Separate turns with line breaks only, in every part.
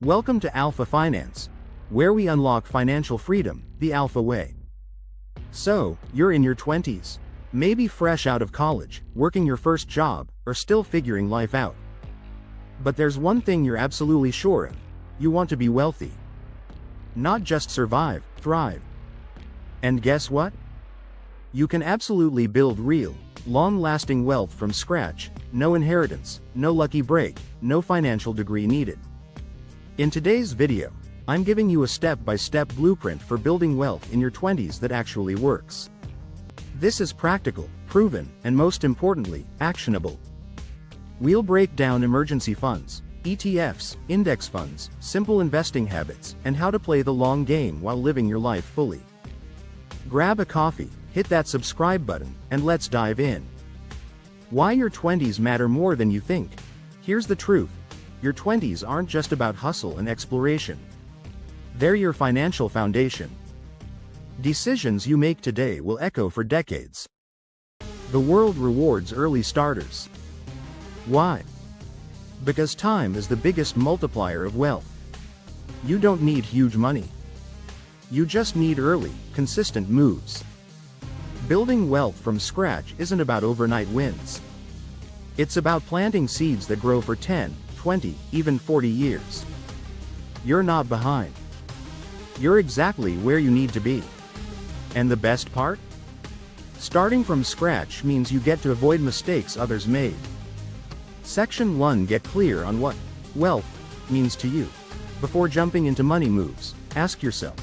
Welcome to Alpha Finance, where we unlock financial freedom, the Alpha way. So, you're in your 20s, maybe fresh out of college, working your first job, or still figuring life out. But there's one thing you're absolutely sure of: you want to be wealthy. Not just survive, thrive. And guess what? You can absolutely build real, long-lasting wealth from scratch, no inheritance, no lucky break, no financial degree needed. In today's video, I'm giving you a step-by-step blueprint for building wealth in your 20s that actually works. This is practical, proven, and most importantly, actionable. We'll break down emergency funds, ETFs, index funds, simple investing habits, and how to play the long game while living your life fully. Grab a coffee, hit that subscribe button, and let's dive in. Why your 20s matter more than you think. Here's the truth: your 20s aren't just about hustle and exploration. They're your financial foundation. Decisions you make today will echo for decades. The world rewards early starters. Why? Because time is the biggest multiplier of wealth. You don't need huge money. You just need early, consistent moves. Building wealth from scratch isn't about overnight wins. It's about planting seeds that grow for 10, 20, even 40 years. You're not behind. You're exactly where you need to be. And the best part? Starting from scratch means you get to avoid mistakes others made. Section 1: Get clear on what wealth means to you. Before jumping into money moves, ask yourself,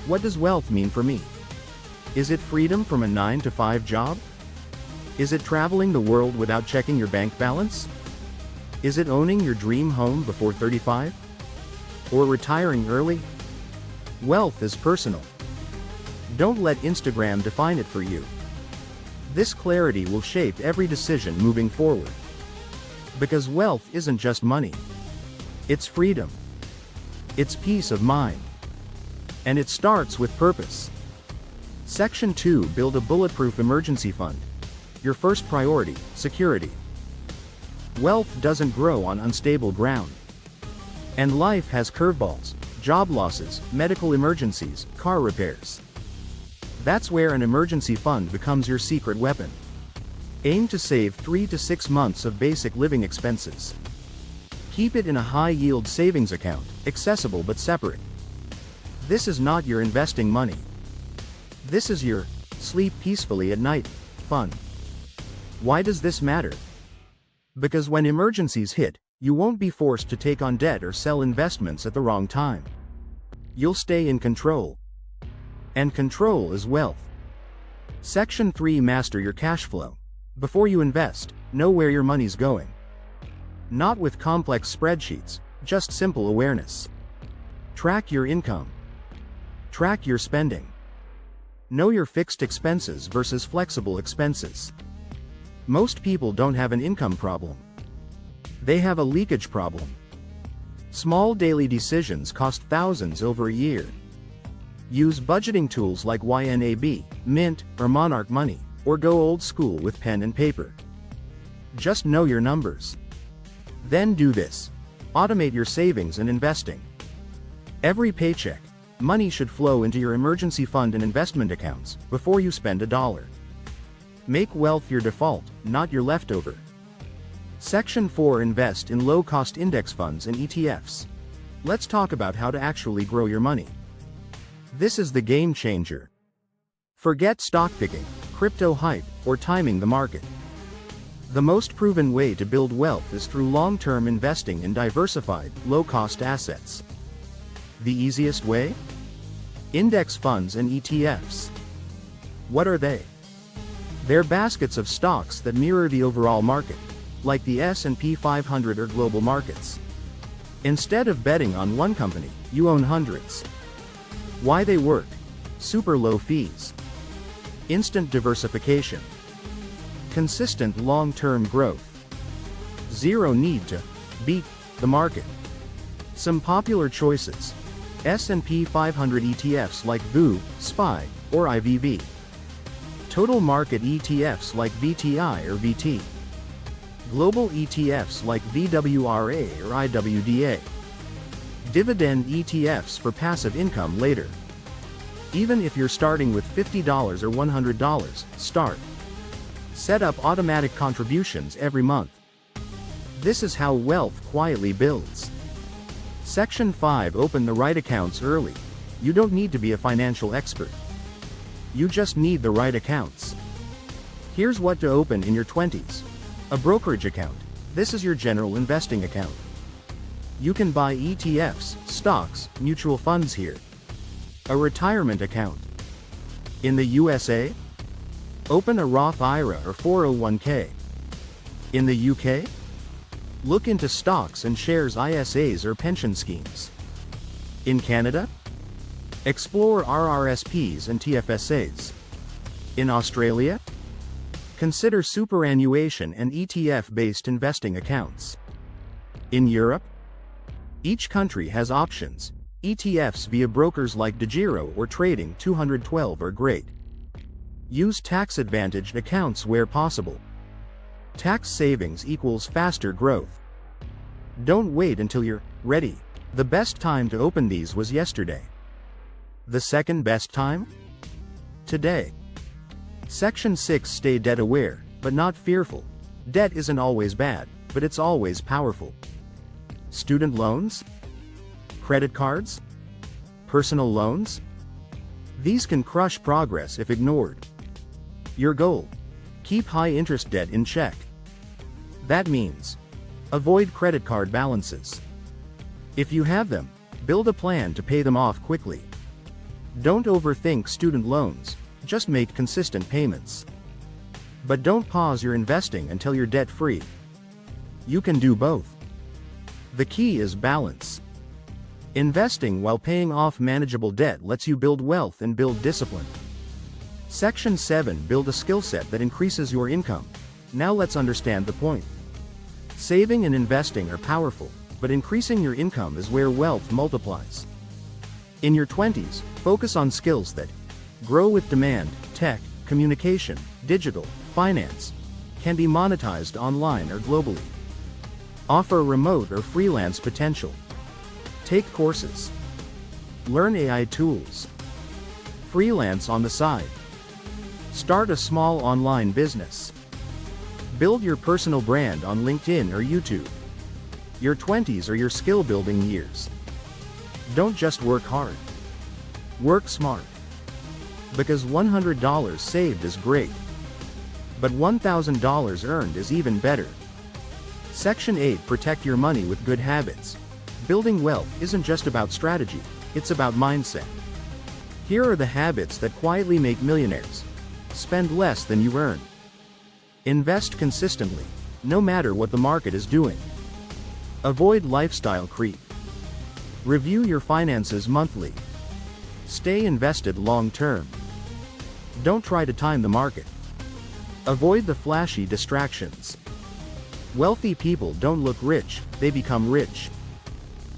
what does wealth mean for me? Is it freedom from a 9-to-5 job? Is it traveling the world without checking your bank balance? Is it owning your dream home before 35? Or retiring early? Wealth is personal. Don't let Instagram define it for you. This clarity will shape every decision moving forward. Because wealth isn't just money. It's freedom. It's peace of mind. And it starts with purpose. Section 2: Build a bulletproof emergency fund. Your first priority: security. Wealth doesn't grow on unstable ground. And life has curveballs, job losses, medical emergencies, car repairs. That's where an emergency fund becomes your secret weapon. Aim to save 3 to 6 months of basic living expenses. Keep it in a high-yield savings account, accessible but separate. This is not your investing money. This is your sleep peacefully at night fund. Why does this matter? Because when emergencies hit, you won't be forced to take on debt or sell investments at the wrong time. You'll stay in control. And control is wealth. Section 3: Master your cash flow. Before you invest, know where your money's going. Not with complex spreadsheets, just simple awareness. Track your income. Track your spending. Know your fixed expenses versus flexible expenses. Most people don't have an income problem. They have a leakage problem. Small daily decisions cost thousands over a year. Use budgeting tools like YNAB, Mint, or Monarch Money, or go old school with pen and paper. Just know your numbers. Then do this: automate your savings and investing. Every paycheck, money should flow into your emergency fund and investment accounts before you spend a dollar. Make wealth your default, not your leftover. Section 4: Invest in low-cost index funds and ETFs. Let's talk about how to actually grow your money. This is the game changer. Forget stock picking, crypto hype, or timing the market. The most proven way to build wealth is through long-term investing in diversified, low-cost assets. The easiest way? Index funds and ETFs. What are they? They're baskets of stocks that mirror the overall market, like the S&P 500 or global markets. Instead of betting on one company, you own hundreds. Why they work? Super low fees. Instant diversification. Consistent long-term growth. Zero need to beat the market. Some popular choices: S&P 500 ETFs like VU, SPY, or IVV. Total market ETFs like VTI or VT. Global ETFs like VWRA or IWDA. Dividend ETFs for passive income later. Even if you're starting with $50 or $100, start. Set up automatic contributions every month. This is how wealth quietly builds. Section 5. Open the right accounts early. You don't need to be a financial expert. You just need the right accounts. Here's what to open in your 20s. A brokerage account. This is your general investing account. You can buy ETFs, stocks, mutual funds here. A retirement account. In the USA? Open a Roth IRA or 401k. In the UK? Look into stocks and shares ISAs or pension schemes. In Canada? Explore RRSPs and TFSAs. In Australia? Consider superannuation and ETF-based investing accounts. In Europe? Each country has options. ETFs via brokers like DeGiro or Trading 212 are great. Use tax-advantaged accounts where possible. Tax savings equals faster growth. Don't wait until you're ready. The best time to open these was yesterday. The second best time? Today. Section 6. Stay debt aware, but not fearful. Debt isn't always bad, but it's always powerful. Student loans? Credit cards? Personal loans? These can crush progress if ignored. Your goal? Keep high-interest debt in check. That means avoid credit card balances. If you have them, build a plan to pay them off quickly. Don't overthink student loans, just make consistent payments. But don't pause your investing until you're debt-free. You can do both. The key is balance. Investing while paying off manageable debt lets you build wealth and build discipline. Section 7. Build a skill set that increases your income. Now let's understand the point. Saving and investing are powerful, but increasing your income is where wealth multiplies. In your 20s, focus on skills that grow with demand. Tech, communication, digital, finance can be monetized online or globally. Offer remote or freelance potential. Take courses. Learn AI tools. Freelance on the side. Start a small online business. Build your personal brand on LinkedIn or YouTube. Your 20s are your skill-building years. Don't just work hard. Work smart. Because $100 saved is great. But $1,000 earned is even better. Section 8. Protect your money with good habits. Building wealth isn't just about strategy, it's about mindset. Here are the habits that quietly make millionaires. Spend less than you earn. Invest consistently, no matter what the market is doing. Avoid lifestyle creep. Review your finances monthly. Stay invested long term. Don't try to time the market. Avoid the flashy distractions. Wealthy people don't look rich, they become rich.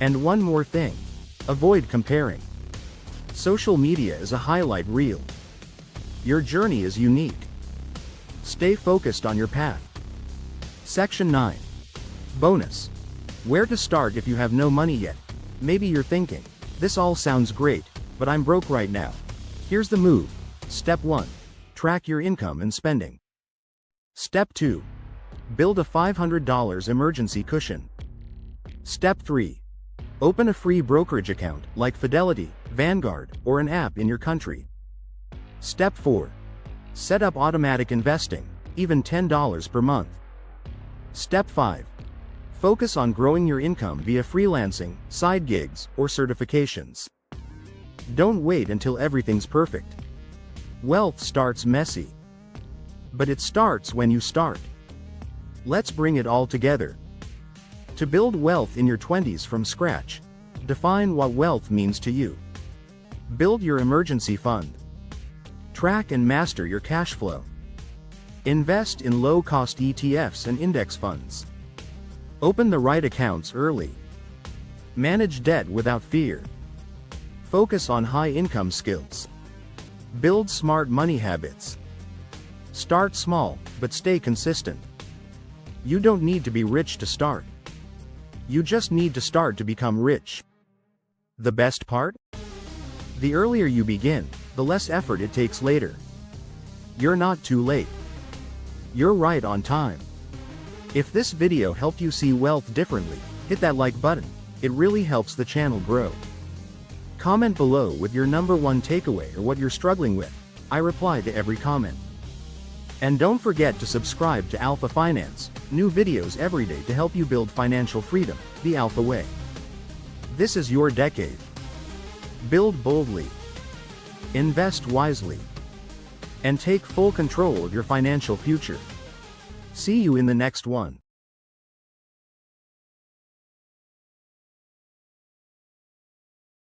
And one more thing. Avoid comparing. Social media is a highlight reel. Your journey is unique. Stay focused on your path. Section 9. Bonus. Where to start if you have no money yet? Maybe you're thinking, this all sounds great, but I'm broke right now. Here's the move. Step 1. Track your income and spending. Step 2. Build a $500 emergency cushion. Step 3. Open a free brokerage account, like Fidelity, Vanguard, or an app in your country. Step 4. Set up automatic investing, even $10 per month. Step 5. Focus on growing your income via freelancing, side gigs, or certifications. Don't wait until everything's perfect. Wealth starts messy. But it starts when you start. Let's bring it all together. To build wealth in your 20s from scratch, define what wealth means to you. Build your emergency fund. Track and master your cash flow. Invest in low-cost ETFs and index funds. Open the right accounts early. Manage debt without fear. Focus on high-income skills. Build smart money habits. Start small, but stay consistent. You don't need to be rich to start. You just need to start to become rich. The best part? The earlier you begin, the less effort it takes later. You're not too late. You're right on time. If this video helped you see wealth differently, hit that like button. It really helps the channel grow. Comment below with your #1 takeaway or what you're struggling with. I reply to every comment. And don't forget to subscribe to Alpha Finance, new videos every day to help you build financial freedom, the Alpha way. This is your decade. Build boldly. Invest wisely. And take full control of your financial future. See you in the next one.